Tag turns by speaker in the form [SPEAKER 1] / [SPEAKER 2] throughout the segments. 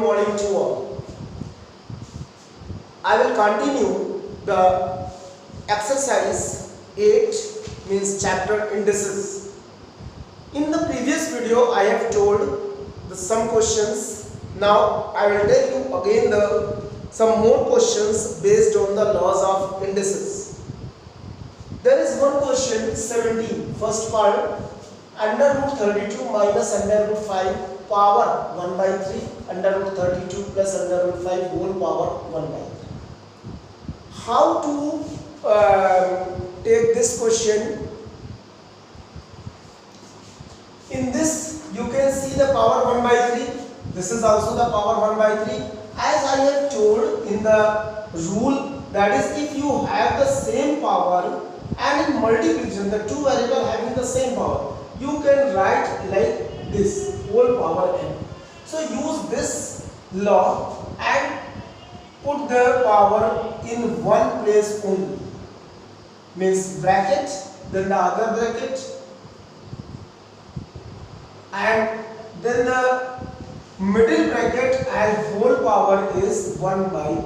[SPEAKER 1] morning to all. I will continue the exercise 8 means chapter indices. In the previous video I have told some questions. Now I will tell you again some more questions based on the laws of indices. There is one question 17, first part, under root 32 minus under root 5 power 1 by 3 under root 32 plus under root 5 whole power 1 by 3. How to take this question? In this you can see the power 1 by 3. This is also the power 1 by 3. As I have told in the rule, that is, if you have the same power and in multiplication the two variables having the same power, you can write like this, whole power n. So use this law and put the power in one place only, means bracket, then the other bracket, and then the middle bracket, and whole power is 1 by 3.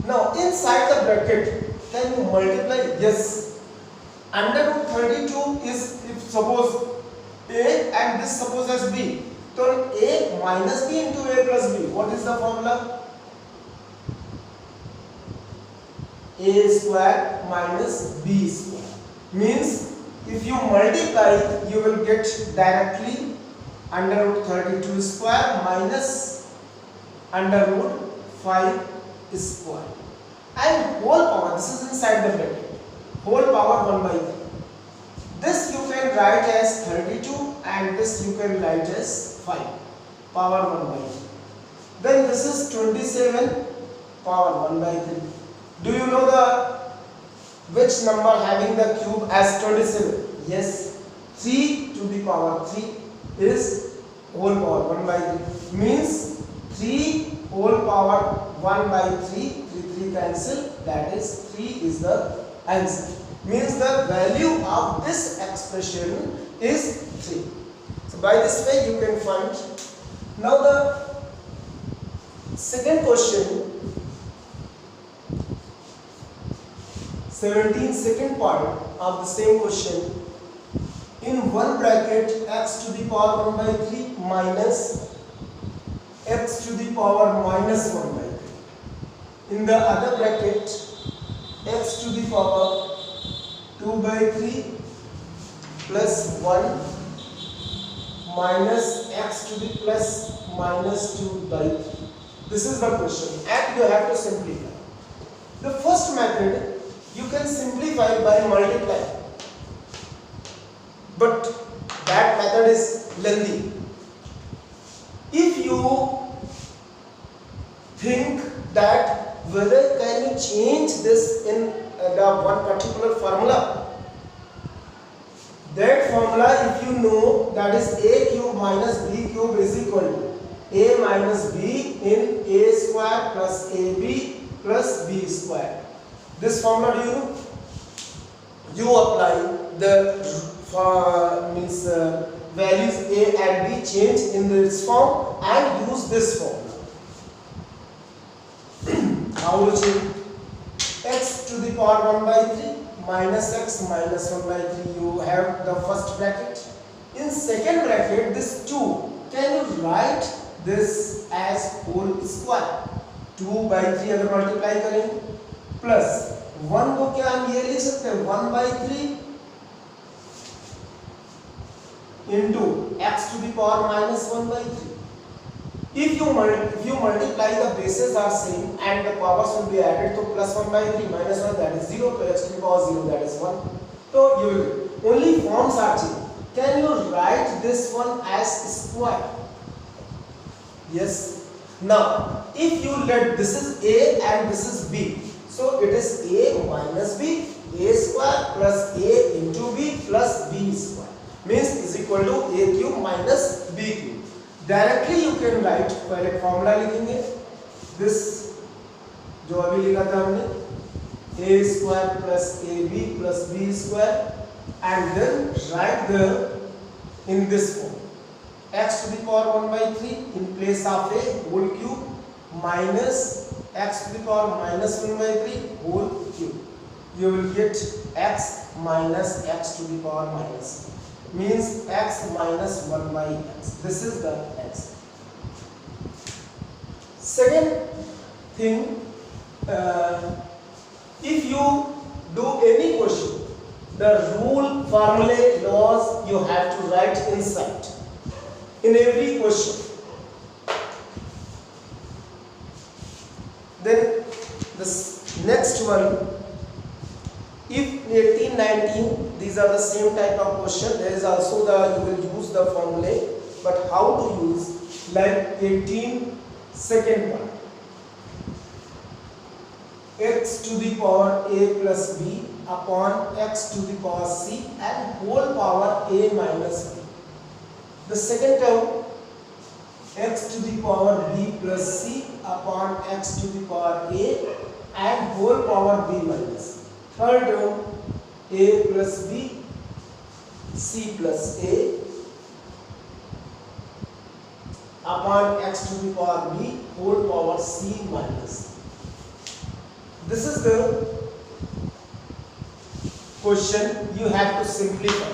[SPEAKER 1] Now inside the bracket, can you multiply? Yes. Under root 32 is, if suppose A and this suppose as B, so A minus B into A plus B. What is the formula? A square minus B square. Means if you multiply, you will get directly under root 32 square minus under root 5 square. And whole power, this is inside the bracket, whole power 1 by 3. This you can write as 32 and this you can write as 5, power 1 by 3. Then this is 27, power 1 by 3. Do you know which number having the cube as 27? Yes, 3 to the power 3 is whole power 1 by 3. Means 3 whole power 1 by 3, 3 cancel, that is 3 is the answer. Means the value of this expression is 3. So by this way you can find. Now the second question, 17, second part of the same question. In one bracket x to the power 1 by 3 minus x to the power minus 1 by 3. In the other bracket, x to the power 2 by 3 plus 1 minus x to the plus minus 2 by 3. This is the question and you have to simplify. The first method you can simplify by multiplying, but that method is lengthy. If you think that whether can you change this in the one particular formula, that formula if you know, that is a cube minus b cube is equal to a minus b in a square plus ab plus b square. This formula, do you know? You apply the values a and b, change in this form and use this formula. How will you change? X to the power 1 by 3 minus x minus 1 by 3. You have the first bracket. In second bracket, this 2, can you write this as whole square? 2 by 3 अगर multiply करेंगे plus 1 को क्या हम ये लिख सकते हैं 1 by 3 into x to the power minus 1 by 3. If you multiply, the bases are same and the powers will be added, so plus 1 by 3 minus 1, that is 0, so x to the power 0, that is 1. So you will only forms are changed. Can you write this one as square? Yes. Now if you let this is a and this is b, so it is a minus b, a square plus a into b plus b square, means is equal to a cube minus b cube. Directly you can write, पहले formula लिखेंगे, this जो अभी लिखा था हमने a square plus ab plus b square and then write the in this form x to the power 1 by 3 in place of a whole cube minus x to the power minus 1 by 3 whole cube. You will get x minus x to the power minus, means x minus 1 by x. This is the x. Second thing, if you do any question, the rule, formulae, laws you have to write inside in every question. Then this next one, if 18, 19, these are the same type of question. There is also the, you will use the formulae, but how to use, like 18, second one, x to the power a plus b upon x to the power c and whole power a minus b. The second term, x to the power b plus c upon x to the power a and whole power b minus. Third term, a plus b, c plus a upon x to the power b whole power c minus. This is the question you have to simplify.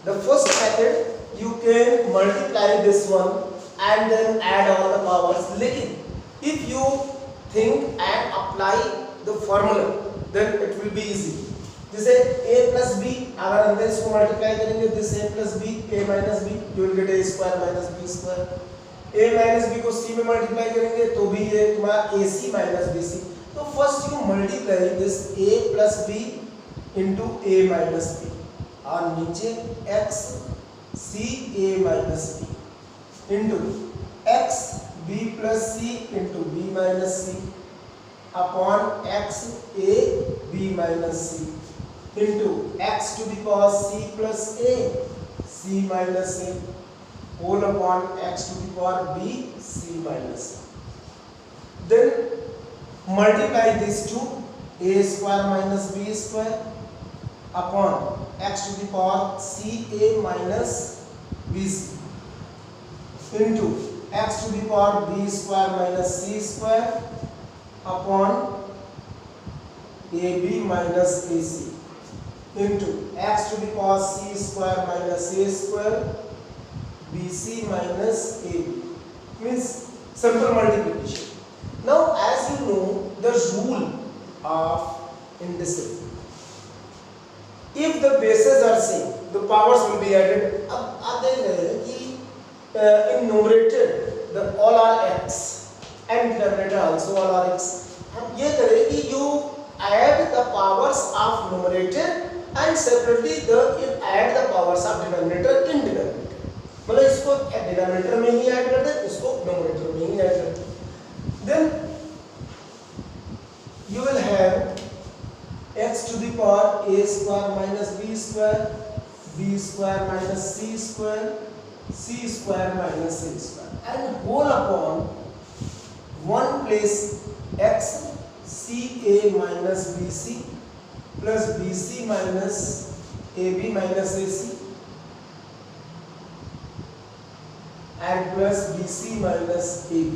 [SPEAKER 1] The first method, you can multiply this one and then add all the powers. Lekin if you think and apply the formula, then it will be easy. जैसे a plus b, अगर अंदर इसको multiply करेंगे, this a plus b, a minus b, you will get a square minus b square. a minus b को c में multiply करेंगे तो भी ये तुम्हारा ac minus bc. तो first you multiply this a plus b into a minus b और नीचे x c a minus b into x b plus c into b minus c upon x a b minus c into x to the power c plus a c minus a whole upon x to the power b c minus a. Then multiply these two, a square minus b square upon x to the power c a minus b c into x to the power b square minus c square upon ab minus ac into x to the power c square minus a square bc minus ab, means simple multiplication. Now as you know the rule of indices, if the bases are same, the powers will be added. अब आते हैं कि in numerator the all are x and denominator also all are x. हम ये करें कि you add the powers of numerator and separately add the powers of denominator in denominator. मतलब इसको denominator में ही add कर दे, इसको numerator में ही add कर दे. Then you will have x to the power a square minus b square minus c square minus a square and whole upon 1 place x ca minus bc plus bc minus ab minus ac and plus bc minus ab.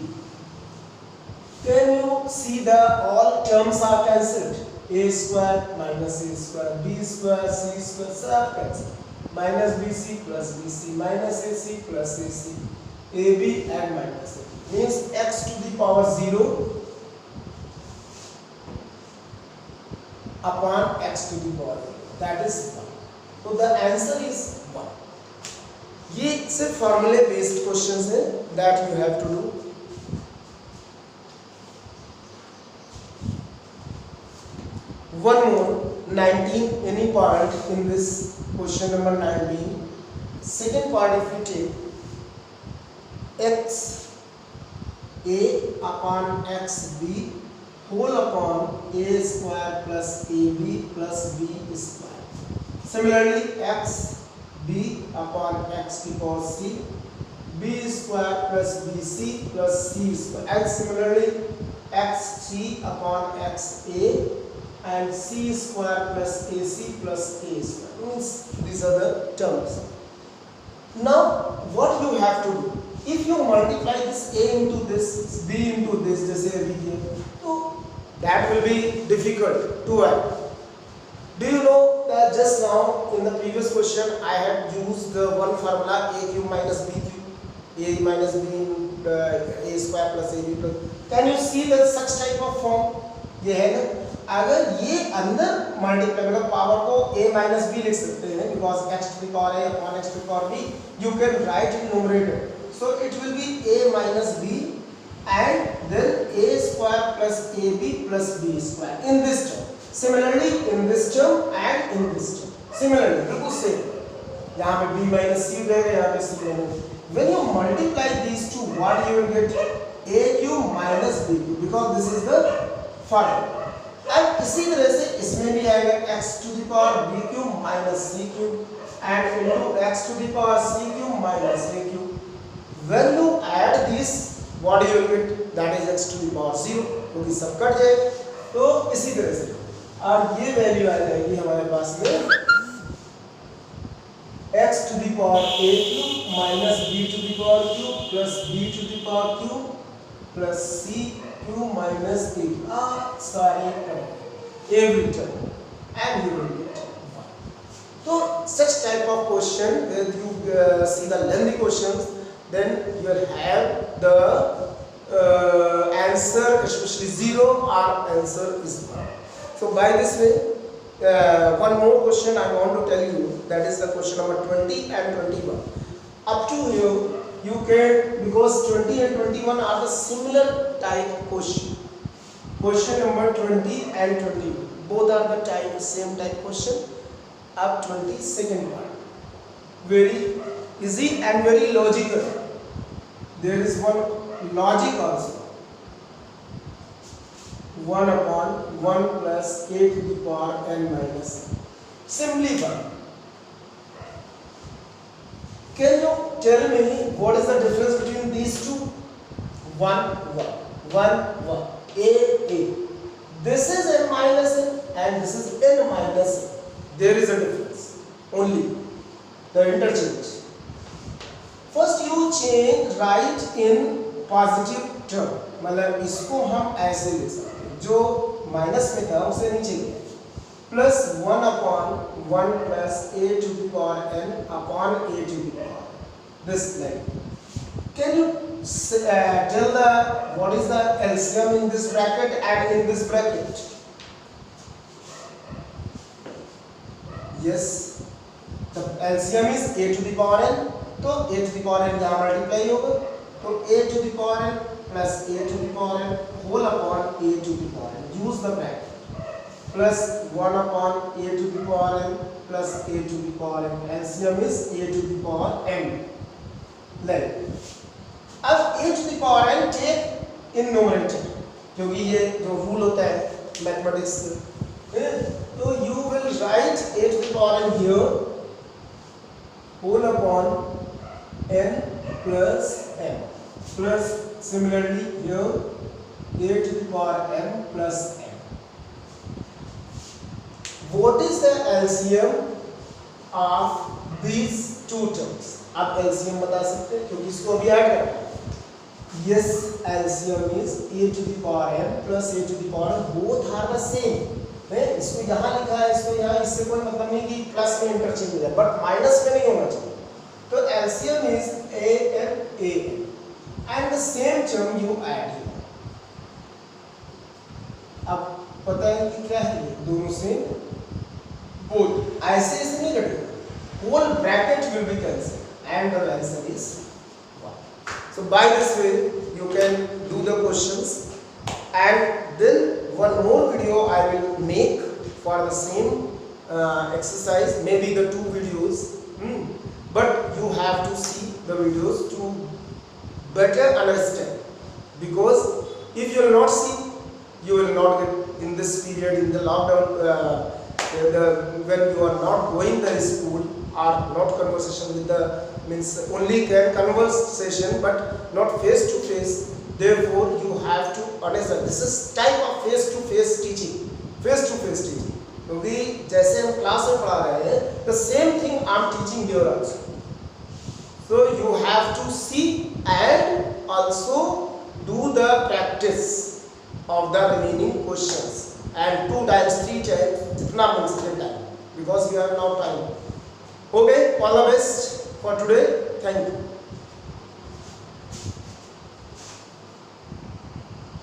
[SPEAKER 1] Can you see the all terms are cancelled? A square minus a square, b square, c square, सब cancel. Minus bc plus bc minus ac plus ac, ab and minus ab. Means x to the power 0 upon x to the power 0. That is 1. So the answer is 1. ये सिर्फ formula based questions हैं that you have to do. One more, 19, any part in this question number 19. Second part, if you take x a upon x b whole upon a square plus ab plus b square. Similarly, x b upon x to the power c, b square plus bc plus c square. And similarly, xc upon xa and c square plus ac plus a square. Means these are the terms. Now what you have to do, if you multiply this a into this, b into this, जैसे अभी किया, तो that will be difficult to add. Do you know that just now in the previous question I had used the one formula a cube minus b cube, a minus b a square plus ab plus. Can you see that such type of form? ये है ना, अगर ये अंदर multiply मतलब power को a minus b लिख सकते हैं, because x to the power a upon x to the power b, you can write in numerator. So it will be a minus b and then a square plus ab plus b square in this term. Similarly in this term and in this term. Similarly, बिल्कुल same. यहाँ पे b minus c रहेगा, यहाँ पे c रहेगा. When you multiply these two, what you will get? a cube minus b cube, because this is the formula. अब इसी तरह से इसमें भी आएगा x to the power b cube minus c cube and into x to the power c cube minus a cube. When you add this, what you will get? That is x to the power 0, क्योंकि सब cut जाए. तो इसी तरह से और ये value आ जाएगी हमारे पास में x to the power a cube minus b to the power cube plus b to the power cube plus c cube minus a cube. Sorry, every term, and you will get 1. So such type of question, when you see the lengthy questions, then you will have the answer, especially 0 or answer is 1. So by this way, one more question I want to tell you, that is the question number 20 and 21. Up to here, you can, because 20 and 21 are the similar type question. Question number 20 and 21, both are the type same type question. Up 22nd part, very easy and very logical. There is one logic also. 1 upon 1 plus a to the power n minus. Simplify. Can you tell me what is the difference between these two? 1, 1, 1, 1, a. This is n minus n and this is n minus n. There is a difference. Only the interchange. First you change right in positive term. मतलब इसको हम ऐसे लिख सकते हैं, जो minus में था उसे नीचे लिया, plus 1 upon 1 plus a to the power n upon a to the power, this like. Can you tell the what is the LCM in this bracket and in this bracket? Yes, the LCM is a to the power n, तो a to the power n यहाँ multiply होगा, तो a to the power n plus a to the power n whole upon a to the power n. Use the bracket. Plus 1 upon a to the power n plus a to the power n. LCM is a to the power n. Like, अब a to the power n take in numerator, क्योंकि ये जो rule होता है mathematics, तो you will write a to the power n here whole upon n plus n, plus similarly here a to the power m plus n. What is the LCM of these two terms? आप LCM बता सकते हैं, क्योंकि इसको अभी add करना है. Yes, LCM is a to the power m plus a to the power n, both are the same. इसको यहाँ लिखा है, इसको यहाँ, इससे कोई मतलब नहीं कि प्लस में इंटरचेंज हो जाए, बट माइनस में नहीं होना चाहिए. तो LCM is a n and the same term you add here. अब पता है कि क्या है, दोनों से both ऐसे ऐसे नहीं कटेगा, whole bracket will be cancelled and the answer is 1. So by this way you can do the questions, and then one more video I will make for the same exercise, maybe the 2 videos, but you have to see the videos to better understand, because if you will not see, you will not get in this period, in the lockdown, when you are not going to school or not conversation with the, means only can conversation but not face to face. Therefore you have to understand, this is type of face to face teaching, क्योंकि जैसे हम class में पढ़ा रहे हैं, the same thing I am teaching here also. So you have to see and also do the practice of the remaining questions, and 2 times 3 times जितना बन सके time, because we have now time. Okay, all the best for today. Thank you.